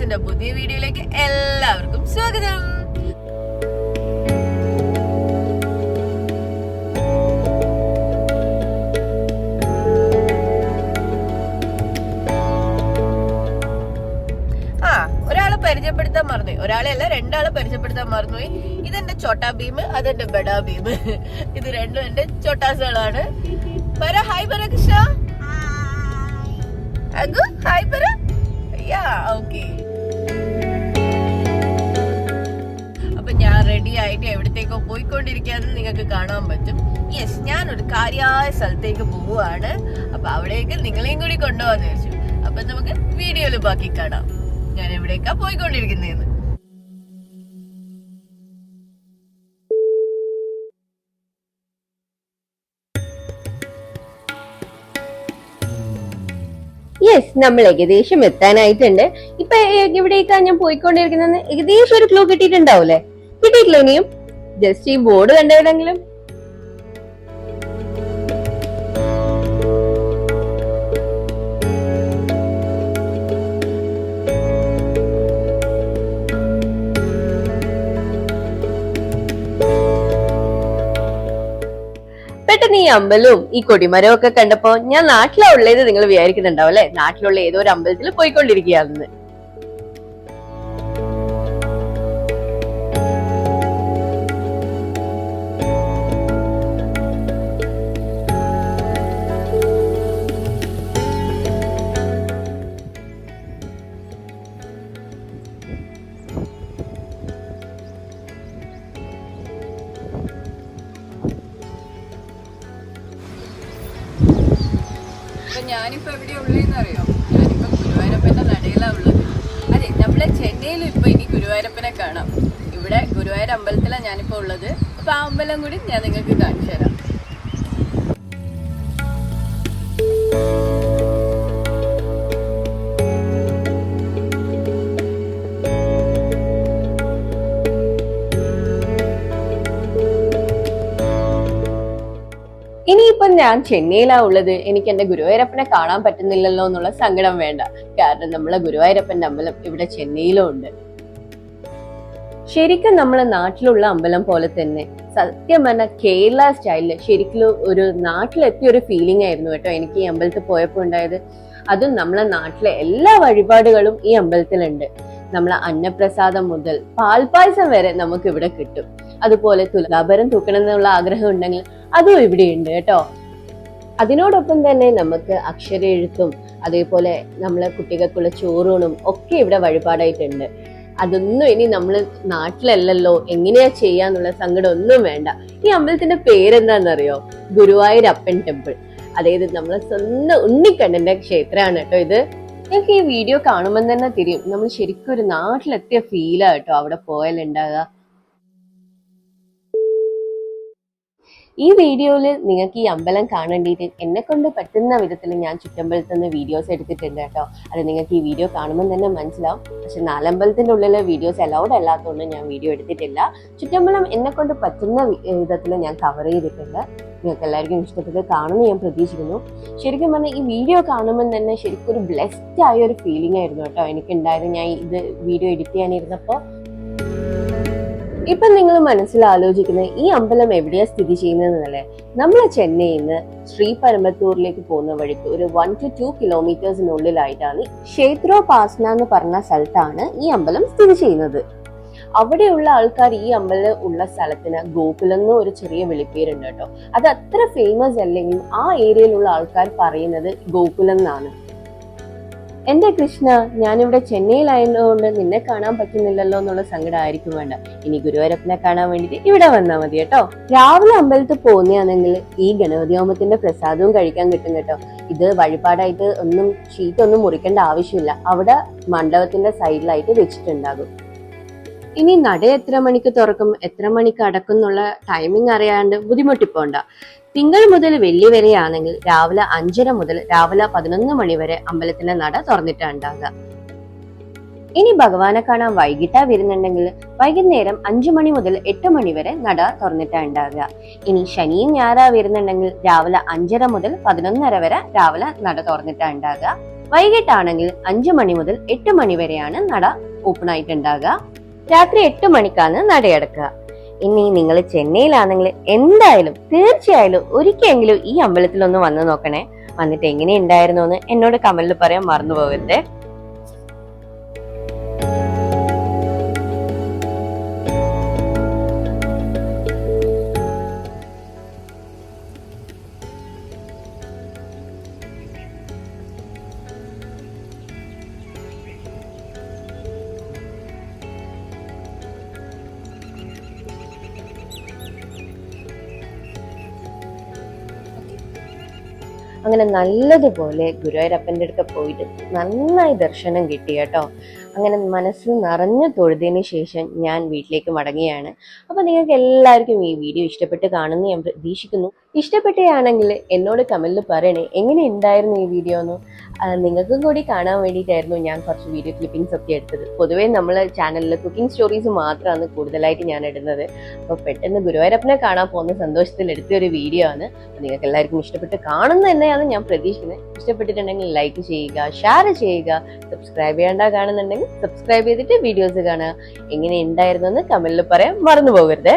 വ്ളോഗ്സിന്റെ പുതിയ വീഡിയോയിലേക്ക് എല്ലാവർക്കും സ്വാഗതം. ഒരാളെ പരിചയപ്പെടുത്താൻ മറന്നുപോയി, ഒരാളെയല്ല രണ്ടാളെ പരിചയപ്പെടുത്താൻ മറന്നുപോയി. ഇതെന്റെ ചോട്ടാ ഭീം, അതെന്റെ ബഡാ ഭീം. ഇത് രണ്ടും എന്റെ ചോട്ടാസുകളാണ്. പറ ഹായ് പറ കൃഷ്ണ. അഗു ഹായ് പറ. ഓക്കെ, അപ്പൊ ഞാൻ റെഡി ആയിട്ട് എവിടത്തേക്കോ പോയിക്കൊണ്ടിരിക്കാന്ന് നിങ്ങൾക്ക് കാണാൻ പറ്റും. യെസ്, ഞാനൊരു കാര്യമായ സ്ഥലത്തേക്ക് പോവുകയാണ്. അപ്പൊ അവിടേക്ക് നിങ്ങളെയും കൂടി കൊണ്ടുപോകാന്ന് വിചാരിച്ചു. അപ്പൊ നമുക്ക് വീഡിയോയില് ബാക്കി കാണാം ഞാൻ എവിടേക്കാ പോയിക്കൊണ്ടിരിക്കുന്നതെന്ന്. യെസ്, നമ്മൾ ഏകദേശം എത്താനായിട്ടുണ്ട്. ഇപ്പൊ എവിടേക്കാ ഞാൻ പോയിക്കൊണ്ടിരിക്കുന്നത് ഏകദേശം ഒരു ക്ലൂ കിട്ടിയിട്ടുണ്ടാവൂലേ? കിട്ടിയിട്ടില്ല ഇനിയും? ജസ്റ്റ് ഈ ബോർഡ് കണ്ടെങ്കിലും പെട്ടെന്ന് ഈ അമ്പലവും ഈ കൊടിമരവും ഒക്കെ കണ്ടപ്പോ ഞാൻ നാട്ടിലാ ഉള്ളത് നിങ്ങൾ വിചാരിക്കുന്നുണ്ടാവും അല്ലെ? നാട്ടിലുള്ള ഏതോ ഒരു അമ്പലത്തിൽ പോയിക്കൊണ്ടിരിക്കുകയാണെന്ന്. ഞാനിപ്പോ എവിടെയാ ഉള്ളതെന്ന് അറിയോ? ഞാനിപ്പോ ഗുരുവായൂരപ്പന്റെ നടയിലാ ഉള്ളത്. അതെ, നമ്മളെ ചെന്നൈയിലും ഇപ്പൊ ഇനി ഗുരുവായൂരപ്പനെ കാണാം. ഇവിടെ ഗുരുവായൂർ അമ്പലത്തിലാണ് ഞാനിപ്പോ ഉള്ളത്. അപ്പൊ ആ അമ്പലം കൂടി ഞാൻ നിങ്ങൾക്ക് കാണിച്ചു തരാം. ഇനിയിപ്പം ഞാൻ ചെന്നൈയിലാ ഉള്ളത്, എനിക്ക് എന്റെ ഗുരുവായൂരപ്പനെ കാണാൻ പറ്റുന്നില്ലല്ലോ എന്നുള്ള സങ്കടം വേണ്ട. കാരണം നമ്മളെ ഗുരുവായൂരപ്പന്റെ അമ്പലം ഇവിടെ ചെന്നൈയിലും ഉണ്ട്. ശരിക്കും നമ്മളെ നാട്ടിലുള്ള അമ്പലം പോലെ തന്നെ സത്യം പറഞ്ഞ കേരള സ്റ്റൈലില് ശരിക്കും ഒരു നാട്ടിലെത്തിയ ഒരു ഫീലിംഗ് ആയിരുന്നു കേട്ടോ എനിക്ക് ഈ അമ്പലത്തിൽ പോയപ്പോ ഉണ്ടായത്. അതും നമ്മളെ നാട്ടിലെ എല്ലാ വഴിപാടുകളും ഈ അമ്പലത്തിലുണ്ട്. നമ്മളെ അന്നപ്രസാദം മുതൽ പാൽപായസം വരെ നമുക്ക് ഇവിടെ കിട്ടും. അതുപോലെ തുലാഭാരം തൂക്കണം എന്നുള്ള ആഗ്രഹം ഉണ്ടെങ്കിൽ അതും ഇവിടെയുണ്ട് കേട്ടോ. അതിനോടൊപ്പം തന്നെ നമുക്ക് അക്ഷര എഴുത്തും അതേപോലെ നമ്മളെ കുട്ടികൾക്കുള്ള ചോറൂണും ഒക്കെ ഇവിടെ വഴിപാടായിട്ടുണ്ട്. അതൊന്നും ഇനി നമ്മള് നാട്ടിലല്ലല്ലോ, എങ്ങനെയാ ചെയ്യാന്നുള്ള സങ്കടം ഒന്നും വേണ്ട. ഈ അമ്പലത്തിന്റെ പേരെന്താണെന്നറിയോ? ഗുരുവായൂരപ്പൻ ടെമ്പിൾ. അതായത് നമ്മളെ സ്വന്തം ഉണ്ണിക്കണ്ണന്റെ ക്ഷേത്രമാണ് കേട്ടോ ഇത്. ഞങ്ങൾക്ക് ഈ വീഡിയോ കാണുമ്പോൾ തന്നെ തിരിയും നമ്മൾ ശരിക്കും ഒരു നാട്ടിലെത്തിയ ഫീലാ കേട്ടോ അവിടെ പോയാലുണ്ടാകുക. ഈ വീഡിയോയില് നിങ്ങൾക്ക് ഈ അമ്പലം കാണേണ്ടിയിട്ട് എന്നെ കൊണ്ട് പറ്റുന്ന വിധത്തിൽ ഞാൻ ചുറ്റമ്പലത്തിൽ നിന്ന് വീഡിയോസ് എടുത്തിട്ടുണ്ട് കേട്ടോ. അത് നിങ്ങൾക്ക് ഈ വീഡിയോ കാണുമ്പോൾ തന്നെ മനസ്സിലാവും. പക്ഷെ നാലമ്പലത്തിന്റെ ഉള്ളിലെ വീഡിയോസ് അലൗഡ് അല്ലാത്തതുകൊണ്ട് ഞാൻ വീഡിയോ എടുത്തിട്ടില്ല. ചുറ്റമ്പലം എന്നെ കൊണ്ട് പറ്റുന്ന വിധത്തിൽ ഞാൻ കവർ ചെയ്തിട്ടുണ്ട്. നിങ്ങൾക്ക് എല്ലാവർക്കും ഇഷ്ടപ്പെട്ട് കാണുമെന്ന് ഞാൻ പ്രതീക്ഷിക്കുന്നു. ശരിക്കും പറഞ്ഞാൽ ഈ വീഡിയോ കാണുമ്പോൾ തന്നെ ശരിക്കും ഒരു ബ്ലെസ്ഡ് ആയ ഒരു ഫീലിംഗ് ആയിരുന്നു കേട്ടോ എനിക്കുണ്ടായത് ഞാൻ ഇത് വീഡിയോ എഡിറ്റ് ചെയ്യാനിരുന്നപ്പോൾ. ഇപ്പൊ നിങ്ങൾ മനസ്സിലാലോചിക്കുന്നത് ഈ അമ്പലം എവിടെയാ സ്ഥിതി ചെയ്യുന്നതെന്നല്ലേ? നമ്മളെ ചെന്നൈയിൽ നിന്ന് ശ്രീപരമ്പത്തൂരിലേക്ക് പോകുന്ന വഴിക്ക് ഒരു 1 to 2 കിലോമീറ്റേഴ്സിനുള്ളിലായിട്ടാണ് ക്ഷേത്രോപാസന എന്ന് പറഞ്ഞ സ്ഥലത്താണ് ഈ അമ്പലം സ്ഥിതി ചെയ്യുന്നത്. അവിടെയുള്ള ആൾക്കാർ ഈ അമ്പലം ഉള്ള സ്ഥലത്തിന് ഗോകുലം എന്ന് ഒരു ചെറിയ വിളിപ്പേരുണ്ട് കേട്ടോ. അത് അത്ര ഫേമസ് അല്ലെങ്കിലും ആ ഏരിയയിലുള്ള ആൾക്കാർ പറയുന്നത് ഗോകുലം എന്നാണ്. എന്റെ കൃഷ്ണ, ഞാനിവിടെ ചെന്നൈയിലായതുകൊണ്ട് നിന്നെ കാണാൻ പറ്റുന്നില്ലല്ലോ എന്നുള്ള സങ്കടം ആയിരിക്കും വേണ്ട. ഇനി ഗുരുവായൂരപ്പനെ കാണാൻ വേണ്ടിട്ട് ഇവിടെ വന്നാൽ മതി കേട്ടോ. രാവിലെ അമ്പലത്തിൽ പോകുന്നതാണെങ്കിൽ ഈ ഗണപതി ഹോമത്തിന്റെ പ്രസാദവും കഴിക്കാൻ കിട്ടും കേട്ടോ. ഇത് വഴിപാടായിട്ട് ഷീറ്റൊന്നും മുറിക്കേണ്ട ആവശ്യമില്ല. അവിടെ മണ്ഡപത്തിന്റെ സൈഡിലായിട്ട് വെച്ചിട്ടുണ്ടാകും. ഇനി നട എത്ര മണിക്ക് തുറക്കും എത്ര മണിക്ക് അടക്കും എന്നുള്ള ടൈമിംഗ് അറിയാണ്ട് ബുദ്ധിമുട്ടിപ്പോണ്ട. തിങ്കൾ മുതൽ വെള്ളി വരെയാണെങ്കിൽ രാവിലെ 5:30 മുതൽ രാവിലെ 11 മണി വരെ അമ്പലത്തിന്റെ നട തുറന്നിട്ടാണ് ഉണ്ടാകുക. ഇനി ഭഗവാനെ കാണാൻ വൈകിട്ടാ വരുന്നുണ്ടെങ്കിൽ വൈകുന്നേരം 5 മണി മുതൽ 8 മണി വരെ നട തുറന്നിട്ടാണ് ഉണ്ടാകുക. ഇനി ശനിയും ഞായറാ വരുന്നുണ്ടെങ്കിൽ രാവിലെ 5:30 മുതൽ 11:30 വരെ രാവിലെ നട തുറന്നിട്ടാണ് ഉണ്ടാകുക. വൈകിട്ടാണെങ്കിൽ 5 മണി മുതൽ 8 മണി വരെയാണ് നട ഓപ്പൺ ആയിട്ടുണ്ടാകുക. രാത്രി 8 മണിക്കാണ് നടയടക്കുക. ഇനി നിങ്ങൾ ചെന്നൈയിലാണെങ്കിൽ എന്തായാലും തീർച്ചയായും ഒരിക്കലെങ്കിലും ഈ അമ്പലത്തിലൊന്ന് വന്ന് നോക്കണേ. വന്നിട്ട് എങ്ങനെയുണ്ടായിരുന്നു എന്ന് എന്നോട് കമന്റിൽ പറയാൻ മറന്നു പോകരുതേ. അങ്ങനെ നല്ലതുപോലെ ഗുരുവായൂരപ്പൻ്റെ അടുക്ക പോയിട്ട് നന്നായി ദർശനം കിട്ടി കേട്ടോ. അങ്ങനെ മനസ്സ് നിറഞ്ഞു തൊഴുതിന് ശേഷം ഞാൻ വീട്ടിലേക്ക് മടങ്ങിയാണ്. അപ്പൊ നിങ്ങൾക്ക് എല്ലാവർക്കും ഈ വീഡിയോ ഇഷ്ടപ്പെട്ട് കാണുമെന്ന് ഞാൻ പ്രതീക്ഷിക്കുന്നു. ഇഷ്ടപ്പെട്ടാണെങ്കിൽ എന്നോട് കമന്റിൽ പറയണേ എങ്ങനെ ഉണ്ടായിരുന്നു ഈ വീഡിയോ എന്ന്. നിങ്ങൾക്കും കൂടി കാണാൻ വേണ്ടിയിട്ടായിരുന്നു ഞാൻ കുറച്ച് വീഡിയോ ക്ലിപ്പിംഗ്സ് ഒക്കെ എടുത്തത്. പൊതുവേ നമ്മളെ ചാനലിൽ കുക്കിംഗ് സ്റ്റോറീസ് മാത്രമാണ് കൂടുതലായിട്ട് ഞാൻ ഇടുന്നത്. അപ്പോൾ പെട്ടെന്ന് ഗുരുവായൂരപ്പനെ കാണാൻ പോകുന്ന സന്തോഷത്തിൽ എടുത്തൊരു വീഡിയോ ആണ്. നിങ്ങൾക്ക് എല്ലാവർക്കും ഇഷ്ടപ്പെട്ട് കാണുന്നത് തന്നെയാണ് ഞാൻ പ്രതീക്ഷിക്കുന്നത്. ഇഷ്ടപ്പെട്ടിട്ടുണ്ടെങ്കിൽ ലൈക്ക് ചെയ്യുക, ഷെയർ ചെയ്യുക, സബ്സ്ക്രൈബ് ചെയ്യേണ്ട കാണുന്നുണ്ടെങ്കിൽ സബ്സ്ക്രൈബ് ചെയ്തിട്ട് വീഡിയോസ് കാണുക. എങ്ങനെ ഉണ്ടായിരുന്നു എന്ന് കമന്റിൽ പറയാൻ മറന്നു പോകരുത്.